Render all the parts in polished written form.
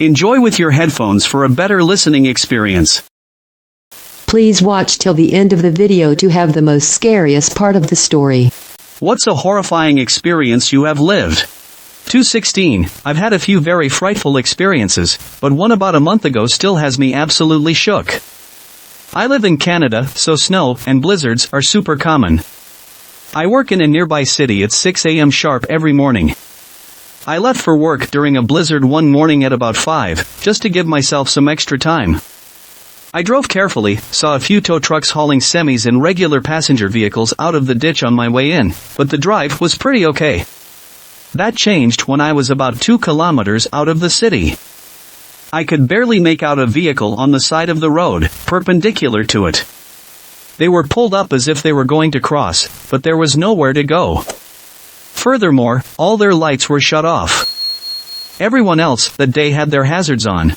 Enjoy with your headphones for a better listening experience. Please watch till the end of the video to have the most scariest part of the story. What's a horrifying experience you have lived? 216. I've had a few very frightful experiences, but one about a month ago still has me absolutely shook. I live in Canada, so snow and blizzards are super common. I work in a nearby city at 6 a.m. sharp every morning. I left for work during a blizzard one morning at about 5, just to give myself some extra time. I drove carefully, saw a few tow trucks hauling semis and regular passenger vehicles out of the ditch on my way in, but the drive was pretty okay. That changed when I was about 2 kilometers out of the city. I could barely make out a vehicle on the side of the road, perpendicular to it. They were pulled up as if they were going to cross, but there was nowhere to go. Furthermore, all their lights were shut off. Everyone else that day had their hazards on.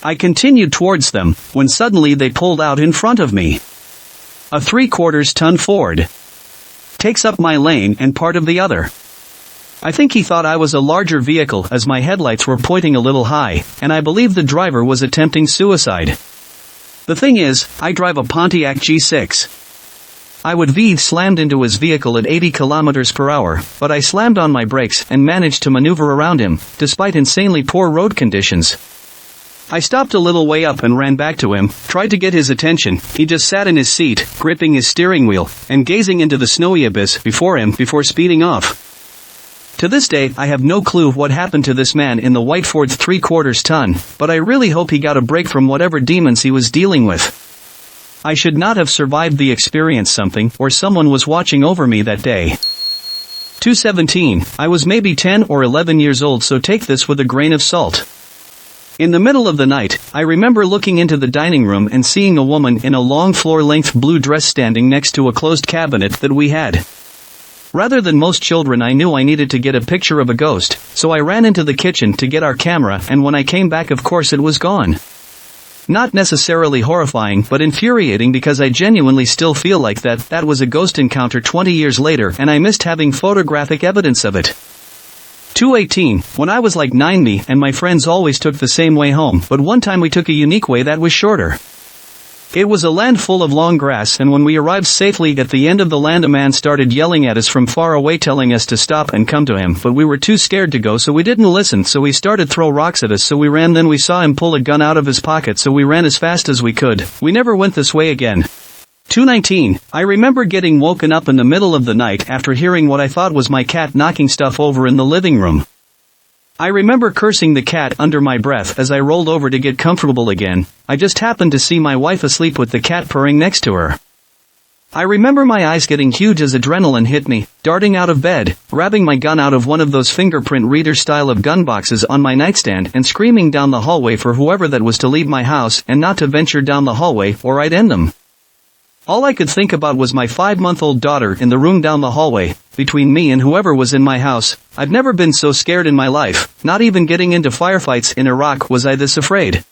I continued towards them, when suddenly they pulled out in front of me. A 3/4-ton Ford takes up my lane and part of the other. I think he thought I was a larger vehicle as my headlights were pointing a little high, and I believe the driver was attempting suicide. The thing is, I drive a Pontiac G6. I would have slammed into his vehicle at 80 kilometers per hour, but I slammed on my brakes and managed to maneuver around him, despite insanely poor road conditions. I stopped a little way up and ran back to him, tried to get his attention. He just sat in his seat, gripping his steering wheel, and gazing into the snowy abyss before him before speeding off. To this day, I have no clue what happened to this man in the white Ford 3/4 ton, but I really hope he got a break from whatever demons he was dealing with. I should not have survived the experience. Something or someone was watching over me that day. 217. I was maybe 10 or 11 years old, so take this with a grain of salt. In the middle of the night, I remember looking into the dining room and seeing a woman in a long floor-length blue dress standing next to a closed cabinet that we had. Rather than most children, I knew I needed to get a picture of a ghost, so I ran into the kitchen to get our camera, and when I came back, of course it was gone. Not necessarily horrifying, but infuriating, because I genuinely still feel like that was a ghost encounter 20 years later, and I missed having photographic evidence of it. 218. When I was like 9, me and my friends always took the same way home, but one time we took a unique way that was shorter. It was a land full of long grass, and when we arrived safely at the end of the land, a man started yelling at us from far away, telling us to stop and come to him, but we were too scared to go, so we didn't listen, so he started throw rocks at us, so we ran. Then we saw him pull a gun out of his pocket, so we ran as fast as we could. We never went this way again. 219. I remember getting woken up in the middle of the night after hearing what I thought was my cat knocking stuff over in the living room. I remember cursing the cat under my breath as I rolled over to get comfortable again. I just happened to see my wife asleep with the cat purring next to her. I remember my eyes getting huge as adrenaline hit me, darting out of bed, grabbing my gun out of one of those fingerprint reader style of gun boxes on my nightstand, and screaming down the hallway for whoever that was to leave my house and not to venture down the hallway or I'd end them. All I could think about was my 5-month-old daughter in the room down the hallway, between me and whoever was in my house. I've never been so scared in my life. Not even getting into firefights in Iraq was I this afraid.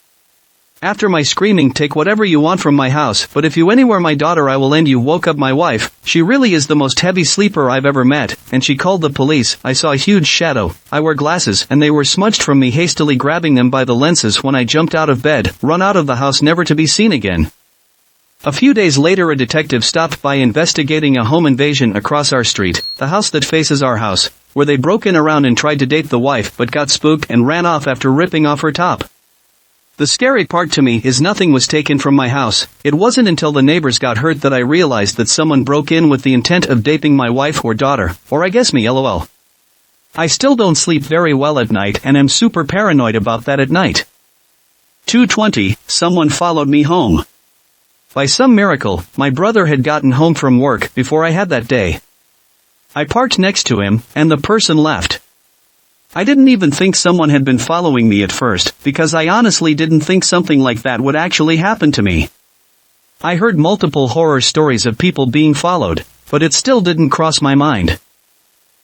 After my screaming, "Take whatever you want from my house, but if you anywhere my daughter, I will end you," woke up my wife. She really is the most heavy sleeper I've ever met, and she called the police. I saw a huge shadow. I wear glasses, and they were smudged from me hastily grabbing them by the lenses when I jumped out of bed, run out of the house never to be seen again. A few days later, a detective stopped by investigating a home invasion across our street, the house that faces our house, where they broke in around and tried to date the wife but got spooked and ran off after ripping off her top. The scary part to me is nothing was taken from my house. It wasn't until the neighbors got hurt that I realized that someone broke in with the intent of daping my wife or daughter, or I guess me, lol. I still don't sleep very well at night and am super paranoid about that at night. 220. Someone followed me home. By some miracle, my brother had gotten home from work before I had that day. I parked next to him, and the person left. I didn't even think someone had been following me at first, because I honestly didn't think something like that would actually happen to me. I heard multiple horror stories of people being followed, but it still didn't cross my mind.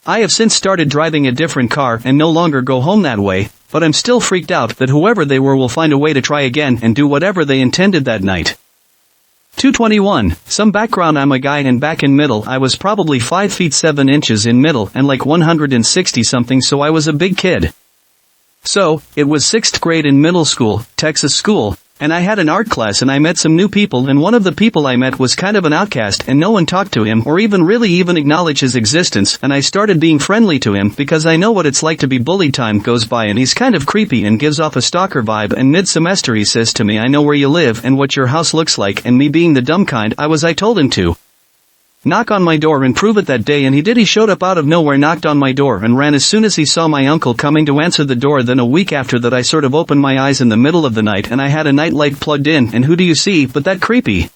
I have since started driving a different car and no longer go home that way, but I'm still freaked out that whoever they were will find a way to try again and do whatever they intended that night. 221. Some background: I'm a guy, and back in middle I was probably 5 feet 7 inches in middle and like 160 something, so I was a big kid. So, it was 6th grade in middle school, Texas school, and I had an art class and I met some new people, and one of the people I met was kind of an outcast and no one talked to him or even acknowledge his existence, and I started being friendly to him because I know what it's like to be bullied. Time goes by and he's kind of creepy and gives off a stalker vibe, and mid-semester he says to me, "I know where you live and what your house looks like," and me being the dumb kind I told him to knock on my door and prove it that day, and he did. He showed up out of nowhere, knocked on my door, and ran as soon as he saw my uncle coming to answer the door. Then a week after that I sort of opened my eyes in the middle of the night and I had a nightlight plugged in, and who do you see but that creepy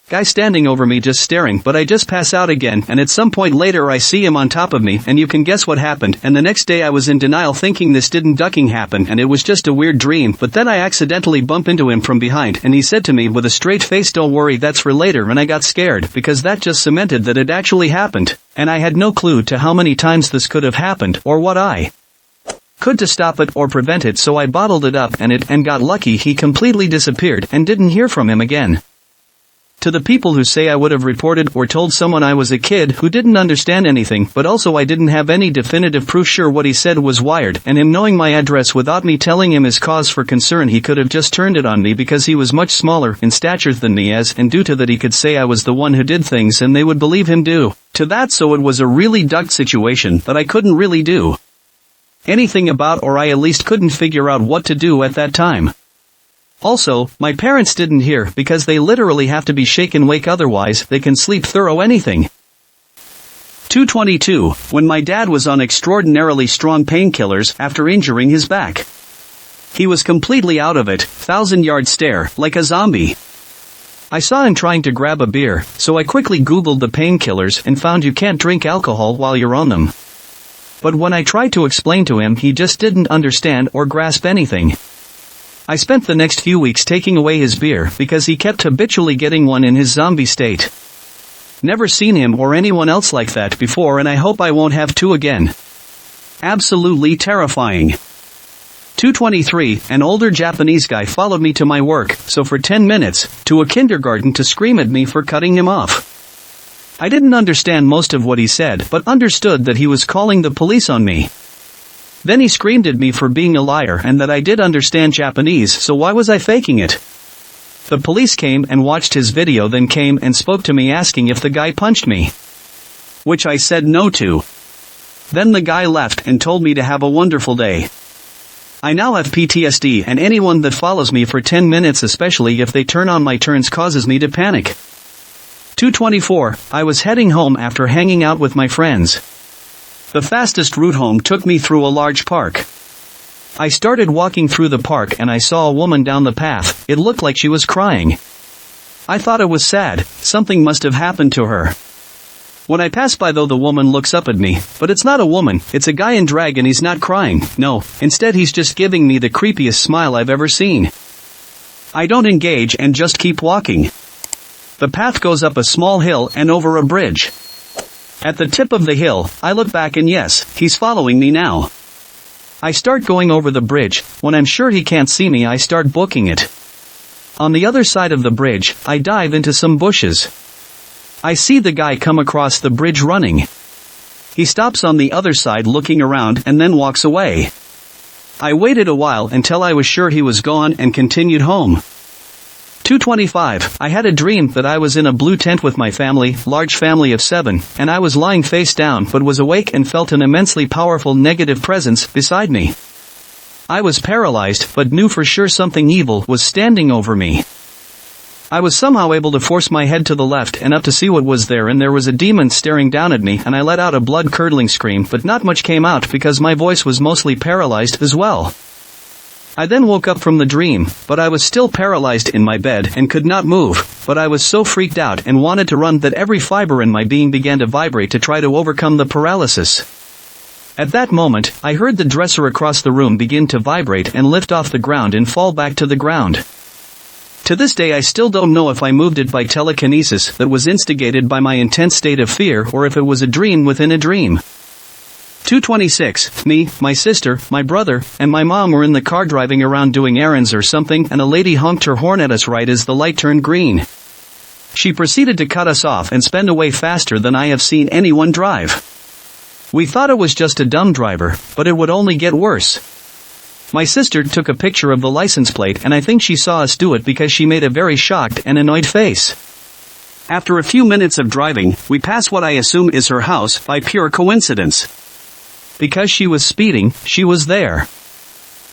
guy standing over me just staring. But I just pass out again, and at some point later I see him on top of me, and you can guess what happened. And the next day I was in denial thinking this didn't ducking happen and it was just a weird dream, but then I accidentally bump into him from behind and he said to me with a straight face, "Don't worry, that's for later," and I got scared because that just cemented that it actually happened, and I had no clue to how many times this could have happened or what I could to stop it or prevent it, so I bottled it up and got lucky. He completely disappeared and didn't hear from him again. To the people who say I would have reported or told someone I was a kid who didn't understand anything, but also I didn't have any definitive proof, sure, what he said was wired, and him knowing my address without me telling him is cause for concern. He could have just turned it on me because he was much smaller in stature than me, and due to that he could say I was the one who did things and they would believe him due to that. So it was a really ducked situation that I couldn't really do anything about, or I at least couldn't figure out what to do at that time. Also, my parents didn't hear because they literally have to be shaken awake, otherwise they can sleep through anything. 222. When my dad was on extraordinarily strong painkillers after injuring his back. He was completely out of it, 1,000-yard stare, like a zombie. I saw him trying to grab a beer, so I quickly googled the painkillers and found you can't drink alcohol while you're on them. But when I tried to explain to him, he just didn't understand or grasp anything. I spent the next few weeks taking away his beer because he kept habitually getting one in his zombie state. Never seen him or anyone else like that before, and I hope I won't have to again. Absolutely terrifying. 223. An older Japanese guy followed me to my work, so for 10 minutes, to a kindergarten to scream at me for cutting him off. I didn't understand most of what he said, but understood that he was calling the police on me. Then he screamed at me for being a liar and that I did understand Japanese, so why was I faking it? The police came and watched his video, then came and spoke to me asking if the guy punched me, which I said no to. Then the guy left and told me to have a wonderful day. I now have PTSD, and anyone that follows me for 10 minutes, especially if they turn on my turns, causes me to panic. 224. I was heading home after hanging out with my friends. The fastest route home took me through a large park. I started walking through the park and I saw a woman down the path. It looked like she was crying. I thought it was sad, something must have happened to her. When I pass by though, the woman looks up at me, but it's not a woman, it's a guy in drag, and he's not crying, no, instead he's just giving me the creepiest smile I've ever seen. I don't engage and just keep walking. The path goes up a small hill and over a bridge. At the tip of the hill, I look back and yes, he's following me now. I start going over the bridge. When I'm sure he can't see me, I start booking it. On the other side of the bridge, I dive into some bushes. I see the guy come across the bridge running. He stops on the other side looking around and then walks away. I waited a while until I was sure he was gone and continued home. 225. I had a dream that I was in a blue tent with my family, large family of 7, and I was lying face down but was awake and felt an immensely powerful negative presence beside me. I was paralyzed but knew for sure something evil was standing over me. I was somehow able to force my head to the left and up to see what was there, and there was a demon staring down at me, and I let out a blood-curdling scream, but not much came out because my voice was mostly paralyzed as well. I then woke up from the dream, but I was still paralyzed in my bed and could not move, but I was so freaked out and wanted to run that every fiber in my being began to vibrate to try to overcome the paralysis. At that moment, I heard the dresser across the room begin to vibrate and lift off the ground and fall back to the ground. To this day I still don't know if I moved it by telekinesis that was instigated by my intense state of fear or if it was a dream within a dream. 226. Me, my sister, my brother, and my mom were in the car driving around doing errands or something, and a lady honked her horn at us right as the light turned green. She proceeded to cut us off and sped away faster than I have seen anyone drive. We thought it was just a dumb driver, but it would only get worse. My sister took a picture of the license plate and I think she saw us do it because she made a very shocked and annoyed face. After a few minutes of driving, we pass what I assume is her house by pure coincidence. Because she was speeding, she was there.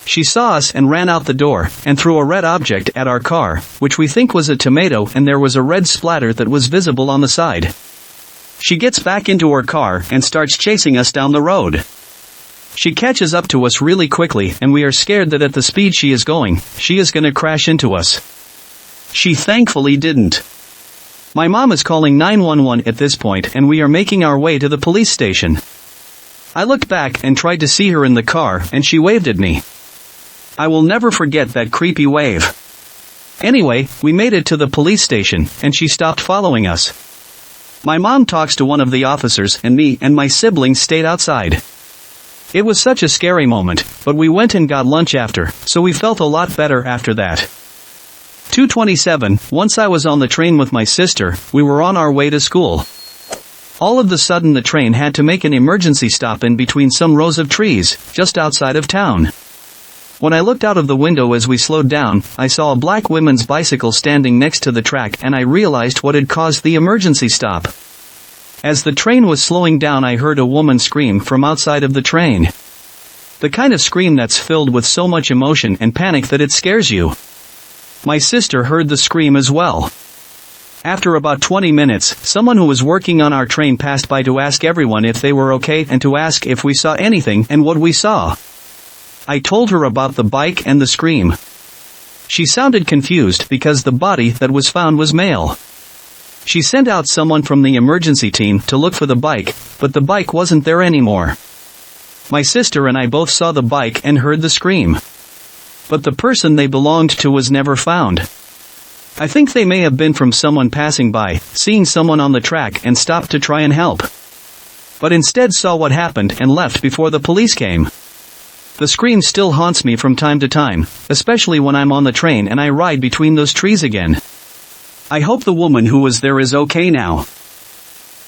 She saw us and ran out the door, and threw a red object at our car, which we think was a tomato, and there was a red splatter that was visible on the side. She gets back into her car and starts chasing us down the road. She catches up to us really quickly and we are scared that at the speed she is going, she is gonna crash into us. She thankfully didn't. My mom is calling 911 at this point and we are making our way to the police station. I looked back and tried to see her in the car and she waved at me. I will never forget that creepy wave. Anyway, we made it to the police station and she stopped following us. My mom talks to one of the officers and me and my siblings stayed outside. It was such a scary moment, but we went and got lunch after, so we felt a lot better after that. 2:27, once I was on the train with my sister, we were on our way to school. All of a sudden the train had to make an emergency stop in between some rows of trees, just outside of town. When I looked out of the window as we slowed down, I saw a black woman's bicycle standing next to the track and I realized what had caused the emergency stop. As the train was slowing down I heard a woman scream from outside of the train. The kind of scream that's filled with so much emotion and panic that it scares you. My sister heard the scream as well. After about 20 minutes, someone who was working on our train passed by to ask everyone if they were okay and to ask if we saw anything and what we saw. I told her about the bike and the scream. She sounded confused because the body that was found was male. She sent out someone from the emergency team to look for the bike, but the bike wasn't there anymore. My sister and I both saw the bike and heard the scream. But the person they belonged to was never found. I think they may have been from someone passing by, seeing someone on the track and stopped to try and help. But instead saw what happened and left before the police came. The scream still haunts me from time to time, especially when I'm on the train and I ride between those trees again. I hope the woman who was there is okay now.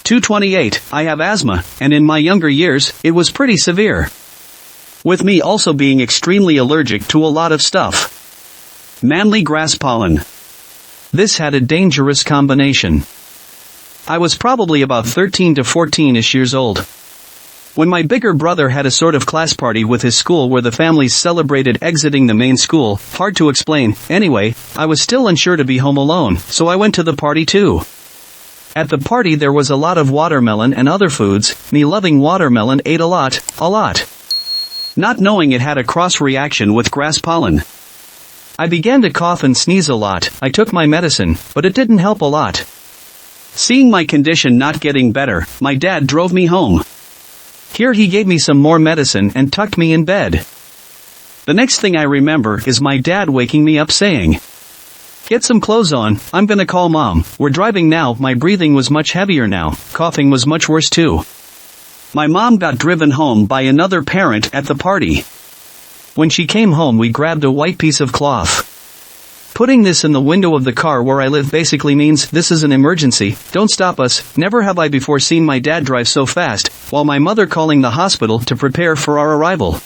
2:28, I have asthma, and in my younger years, it was pretty severe. With me also being extremely allergic to a lot of stuff. Manly grass pollen. This had a dangerous combination. I was probably about 13 to 14-ish years old. When my bigger brother had a sort of class party with his school where the families celebrated exiting the main school, hard to explain, anyway, I was still unsure to be home alone, so I went to the party too. At the party there was a lot of watermelon and other foods, me loving watermelon ate a lot. Not knowing it had a cross reaction with grass pollen. I began to cough and sneeze a lot. I took my medicine, but it didn't help a lot. Seeing my condition not getting better, my dad drove me home. Here he gave me some more medicine and tucked me in bed. The next thing I remember is my dad waking me up saying, "Get some clothes on, I'm gonna call mom, we're driving now." My breathing was much heavier now, coughing was much worse too. My mom got driven home by another parent at the party. When she came home we grabbed a white piece of cloth. Putting this in the window of the car where I live basically means this is an emergency, don't stop us. Never have I before seen my dad drive so fast, while my mother calling the hospital to prepare for our arrival.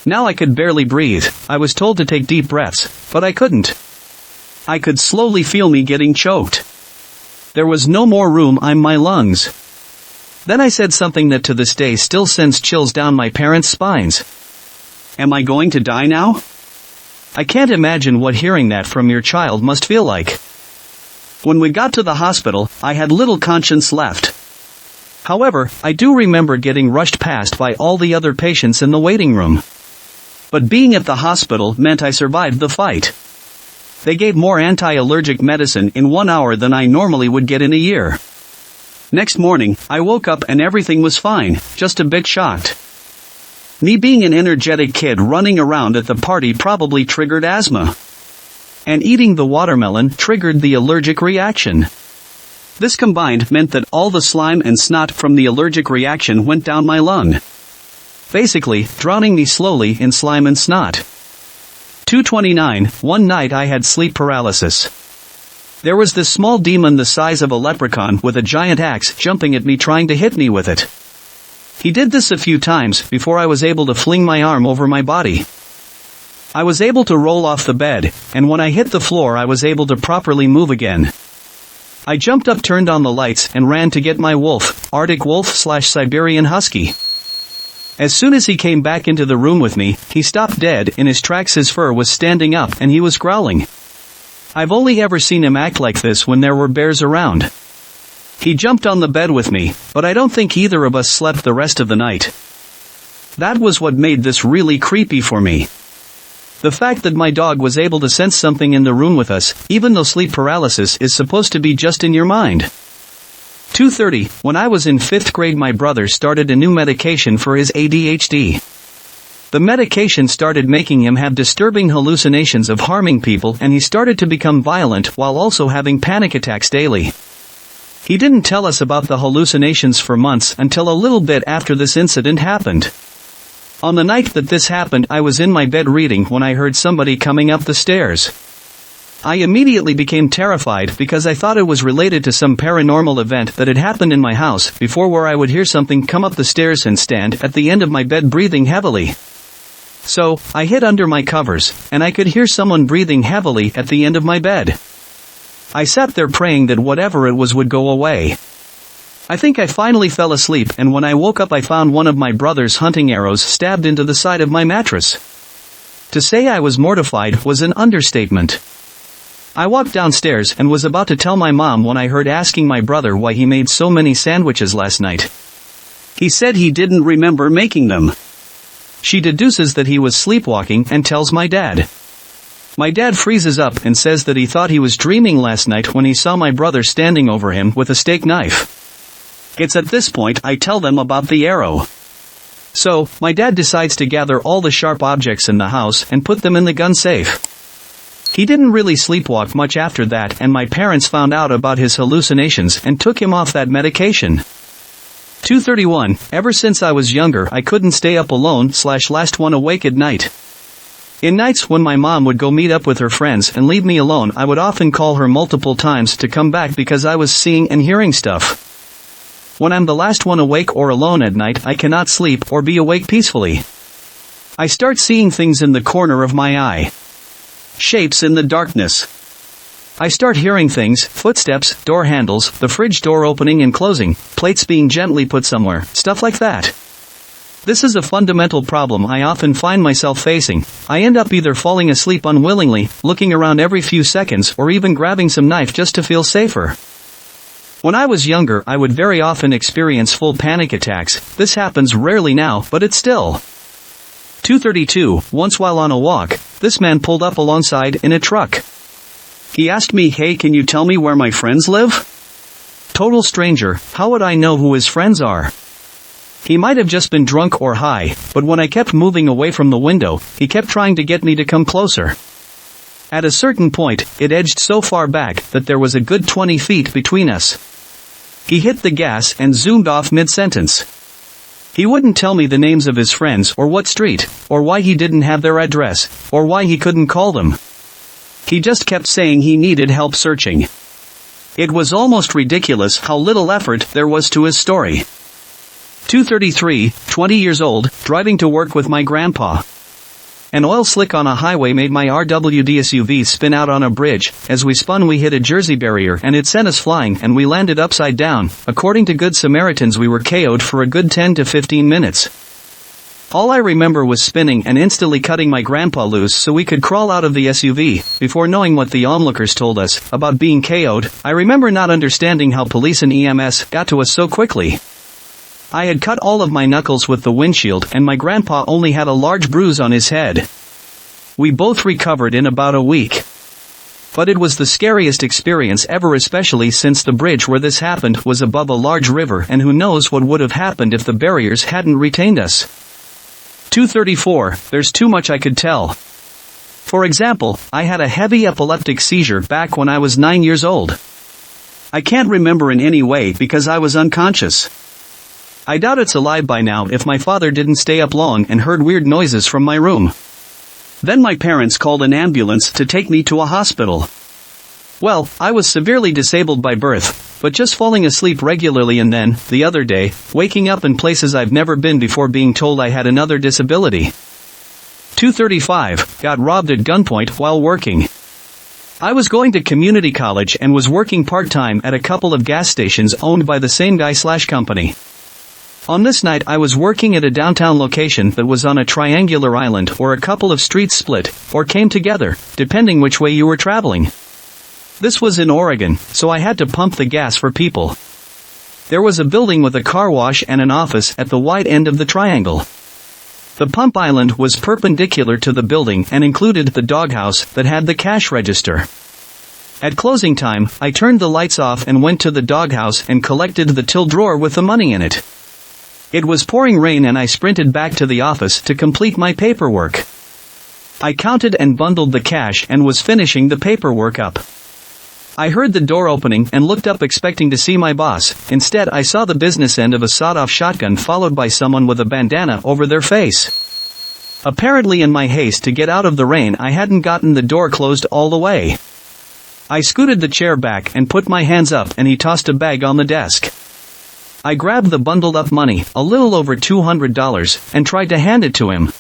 Now I could barely breathe. I was told to take deep breaths, but I couldn't. I could slowly feel me getting choked. There was no more room in my lungs. Then I said something that to this day still sends chills down my parents' spines. Am I going to die now? I can't imagine what hearing that from your child must feel like. When we got to the hospital, I had little conscience left. However, I do remember getting rushed past by all the other patients in the waiting room. But being at the hospital meant I survived the fight. They gave more anti-allergic medicine in 1 hour than I normally would get in a year. Next morning, I woke up and everything was fine, just a bit shocked. Me being an energetic kid running around at the party probably triggered asthma. And eating the watermelon triggered the allergic reaction. This combined meant that all the slime and snot from the allergic reaction went down my lung. Basically, drowning me slowly in slime and snot. 2:29, one night I had sleep paralysis. There was this small demon the size of a leprechaun with a giant axe jumping at me trying to hit me with it. He did this a few times before I was able to fling my arm over my body. I was able to roll off the bed, and when I hit the floor I was able to properly move again. I jumped up, turned on the lights, and ran to get my wolf, Arctic wolf/Siberian husky. As soon as he came back into the room with me, he stopped dead in his tracks. His fur was standing up and he was growling. I've only ever seen him act like this when there were bears around. He jumped on the bed with me, but I don't think either of us slept the rest of the night. That was what made this really creepy for me. The fact that my dog was able to sense something in the room with us, even though sleep paralysis is supposed to be just in your mind. 2:30, when I was in 5th grade, my brother started a new medication for his ADHD. The medication started making him have disturbing hallucinations of harming people, and he started to become violent while also having panic attacks daily. He didn't tell us about the hallucinations for months until a little bit after this incident happened. On the night that this happened, I was in my bed reading when I heard somebody coming up the stairs. I immediately became terrified because I thought it was related to some paranormal event that had happened in my house before, where I would hear something come up the stairs and stand at the end of my bed breathing heavily. So, I hid under my covers, and I could hear someone breathing heavily at the end of my bed. I sat there praying that whatever it was would go away. I think I finally fell asleep, and when I woke up I found one of my brother's hunting arrows stabbed into the side of my mattress. To say I was mortified was an understatement. I walked downstairs and was about to tell my mom when I heard asking my brother why he made so many sandwiches last night. He said he didn't remember making them. She deduces that he was sleepwalking and tells my dad. My dad freezes up and says that he thought he was dreaming last night when he saw my brother standing over him with a steak knife. It's at this point I tell them about the arrow. So, my dad decides to gather all the sharp objects in the house and put them in the gun safe. He didn't really sleepwalk much after that, and my parents found out about his hallucinations and took him off that medication. 2:31, ever since I was younger I couldn't stay up alone/last one awake at night. In nights when my mom would go meet up with her friends and leave me alone, I would often call her multiple times to come back because I was seeing and hearing stuff. When I'm the last one awake or alone at night, I cannot sleep or be awake peacefully. I start seeing things in the corner of my eye. Shapes in the darkness. I start hearing things, footsteps, door handles, the fridge door opening and closing, plates being gently put somewhere, stuff like that. This is a fundamental problem I often find myself facing. I end up either falling asleep unwillingly, looking around every few seconds, or even grabbing some knife just to feel safer. When I was younger, I would very often experience full panic attacks. This happens rarely now, but it's still. 2:32, once while on a walk, this man pulled up alongside in a truck. He asked me, "Hey, can you tell me where my friends live?" Total stranger, how would I know who his friends are? He might have just been drunk or high, but when I kept moving away from the window, he kept trying to get me to come closer. At a certain point, it edged so far back that there was a good 20 feet between us. He hit the gas and zoomed off mid-sentence. He wouldn't tell me the names of his friends, or what street, or why he didn't have their address, or why he couldn't call them. He just kept saying he needed help searching. It was almost ridiculous how little effort there was to his story. 2:33, 20 years old, driving to work with my grandpa. An oil slick on a highway made my RWD SUV spin out on a bridge. As we spun, we hit a Jersey barrier and it sent us flying, and we landed upside down. According to Good Samaritans, we were KO'd for a good 10 to 15 minutes. All I remember was spinning and instantly cutting my grandpa loose so we could crawl out of the SUV. Before knowing what the onlookers told us about being KO'd, I remember not understanding how police and EMS got to us so quickly. I had cut all of my knuckles with the windshield, and my grandpa only had a large bruise on his head. We both recovered in about a week. But it was the scariest experience ever, especially since the bridge where this happened was above a large river, and who knows what would have happened if the barriers hadn't retained us. 2:34, there's too much I could tell. For example, I had a heavy epileptic seizure back when I was 9 years old. I can't remember in any way because I was unconscious. I doubt it's alive by now if my father didn't stay up long and heard weird noises from my room. Then my parents called an ambulance to take me to a hospital. Well, I was severely disabled by birth, but just falling asleep regularly, and then, the other day, waking up in places I've never been before, being told I had another disability. 235, got robbed at gunpoint while working. I was going to community college and was working part-time at a couple of gas stations owned by the same guy/company. On this night I was working at a downtown location that was on a triangular island or a couple of streets split, or came together, depending which way you were traveling. This was in Oregon, so I had to pump the gas for people. There was a building with a car wash and an office at the wide end of the triangle. The pump island was perpendicular to the building and included the doghouse that had the cash register. At closing time, I turned the lights off and went to the doghouse and collected the till drawer with the money in it. It was pouring rain and I sprinted back to the office to complete my paperwork. I counted and bundled the cash and was finishing the paperwork up. I heard the door opening and looked up expecting to see my boss. Instead I saw the business end of a sawed-off shotgun followed by someone with a bandana over their face. Apparently in my haste to get out of the rain I hadn't gotten the door closed all the way. I scooted the chair back and put my hands up and he tossed a bag on the desk. I grabbed the bundled up money, a little over $200, and tried to hand it to him.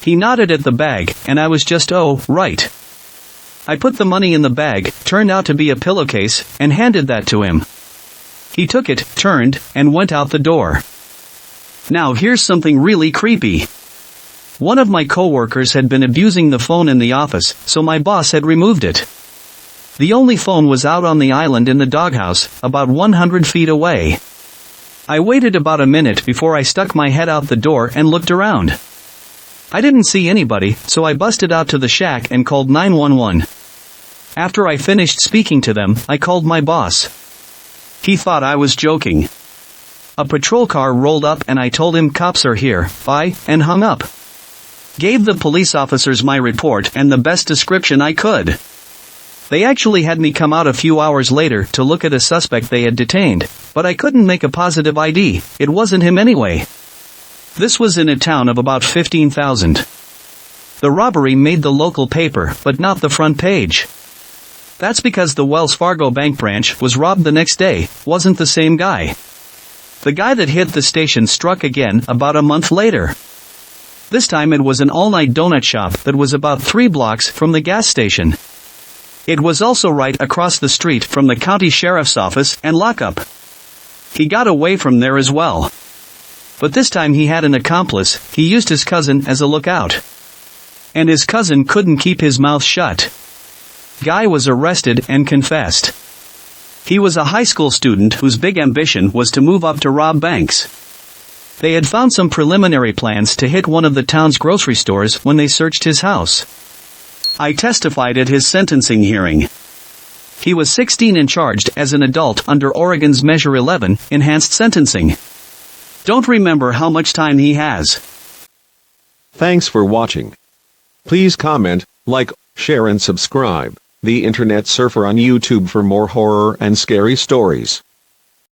He nodded at the bag, and I was just, oh, right. I put the money in the bag, turned out to be a pillowcase, and handed that to him. He took it, turned, and went out the door. Now here's something really creepy. One of my coworkers had been abusing the phone in the office, so my boss had removed it. The only phone was out on the island in the doghouse, about 100 feet away. I waited about a minute before I stuck my head out the door and looked around. I didn't see anybody, so I busted out to the shack and called 911. After I finished speaking to them, I called my boss. He thought I was joking. A patrol car rolled up and I told him cops are here, bye, and hung up. Gave the police officers my report and the best description I could. They actually had me come out a few hours later to look at a suspect they had detained, but I couldn't make a positive ID, it wasn't him anyway. This was in a town of about 15,000. The robbery made the local paper, but not the front page. That's because the Wells Fargo bank branch was robbed the next day, wasn't the same guy. The guy that hit the station struck again about a month later. This time it was an all-night donut shop that was about 3 blocks from the gas station. It was also right across the street from the county sheriff's office and lockup. He got away from there as well. But this time he had an accomplice. He used his cousin as a lookout. And his cousin couldn't keep his mouth shut. Guy was arrested and confessed. He was a high school student whose big ambition was to move up to rob banks. They had found some preliminary plans to hit one of the town's grocery stores when they searched his house. I testified at his sentencing hearing. He was 16 and charged as an adult under Oregon's Measure 11, enhanced sentencing. Don't remember how much time he has. Thanks for watching. Please comment, like, share and subscribe. The Internet Surfer on YouTube for more horror and scary stories.